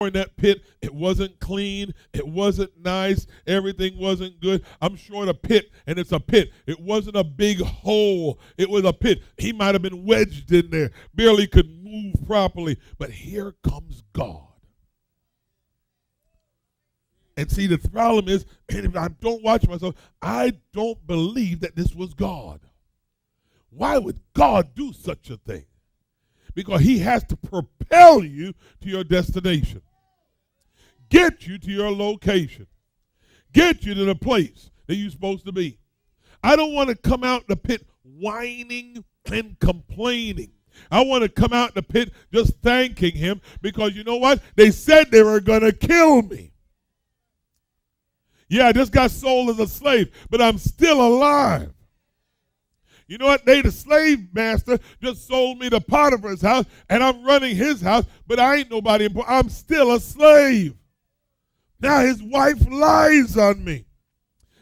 in that pit, it wasn't clean, it wasn't nice, everything wasn't good. I'm sure the pit, and it's a pit. It wasn't a big hole, it was a pit. He might have been wedged in there, barely could move properly. But here comes God. And see, the problem is, and if I don't watch myself, I don't believe that this was God. Why would God do such a thing? Because he has to propel you to your destination, get you to your location, get you to the place that you're supposed to be. I don't want to come out the pit whining and complaining. I want to come out the pit just thanking him, because you know what? They said they were going to kill me. Yeah, I just got sold as a slave, but I'm still alive. You know what? The slave master just sold me to Potiphar's house, and I'm running his house, but I ain't nobody important. I'm still a slave. Now his wife lies on me.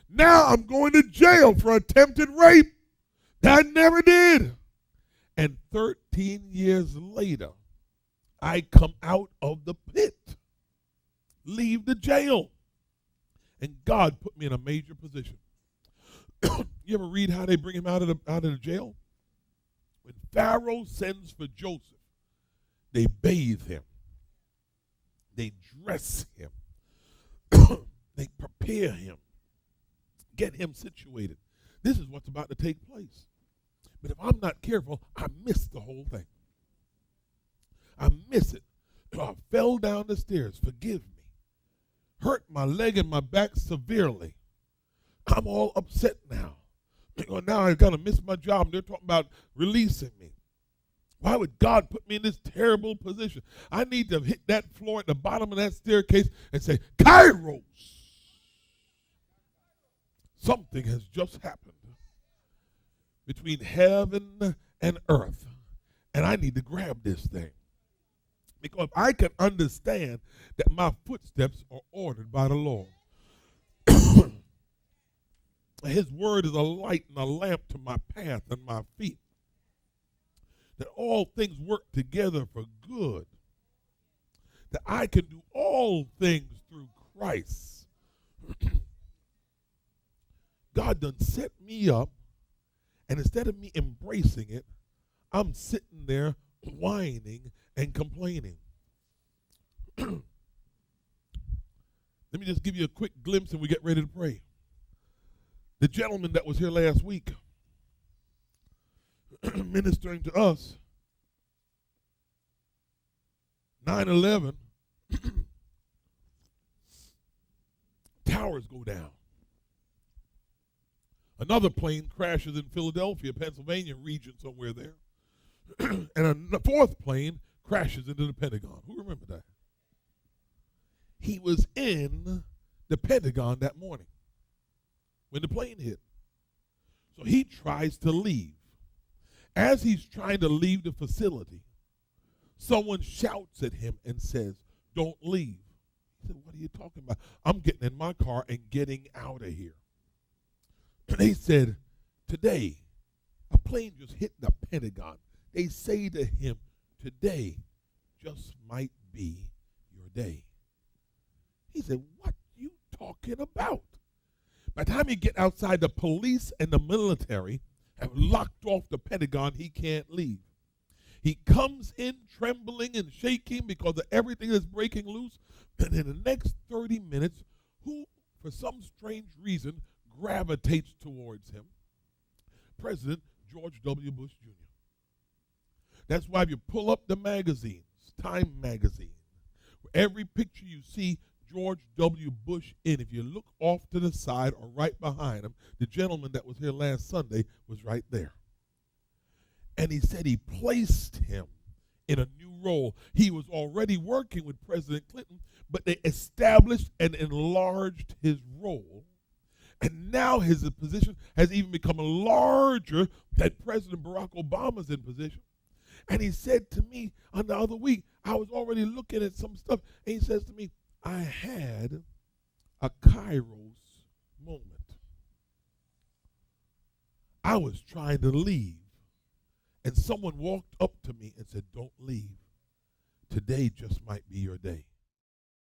Now I'm going to jail for attempted rape. I never did. And 13 years later, I come out of the pit, leave the jail. And God put me in a major position. You ever read how they bring him out of the jail? When Pharaoh sends for Joseph, they bathe him. They dress him. They prepare him. Get him situated. This is what's about to take place. But if I'm not careful, I miss the whole thing. I miss it. I fell down the stairs. Forgive me. Hurt my leg and my back severely. I'm all upset now. Now I've got to miss my job. They're talking about releasing me. Why would God put me in this terrible position? I need to hit that floor at the bottom of that staircase and say, Kairos. Something has just happened between heaven and earth, and I need to grab this thing. Because I can understand that my footsteps are ordered by the Lord. His word is a light and a lamp to my path and my feet. That all things work together for good. That I can do all things through Christ. God done set me up, and instead of me embracing it, I'm sitting there whining and complaining. Let me just give you a quick glimpse and we get ready to pray. The gentleman that was here last week ministering to us, 9/11, towers go down. Another plane crashes in Philadelphia, Pennsylvania region, somewhere there. And a fourth plane crashes into the Pentagon. Who remember that? He was in the Pentagon that morning when the plane hit. So he tries to leave. As he's trying to leave the facility, someone shouts at him and says, "Don't leave." He said, "What are you talking about?" "I'm getting in my car and getting out of here." And they said, "Today, a plane just hit the Pentagon." They say to him, "Today just might be your day." He said, "What you talking about?" By the time you get outside, the police and the military have locked off the Pentagon. He can't leave. He comes in trembling and shaking because of everything that's breaking loose. And in the next 30 minutes, who, for some strange reason, gravitates towards him? President George W. Bush Jr. That's why if you pull up the magazines, Time magazine, every picture you see George W. Bush in, if you look off to the side or right behind him, the gentleman that was here last Sunday was right there. And he said he placed him in a new role. He was already working with President Clinton, but they established and enlarged his role. And now his position has even become larger than President Barack Obama's in position. And he said to me on the other week, I was already looking at some stuff, and he says to me, "I had a Kairos moment. I was trying to leave, and someone walked up to me and said, 'Don't leave. Today just might be your day.'"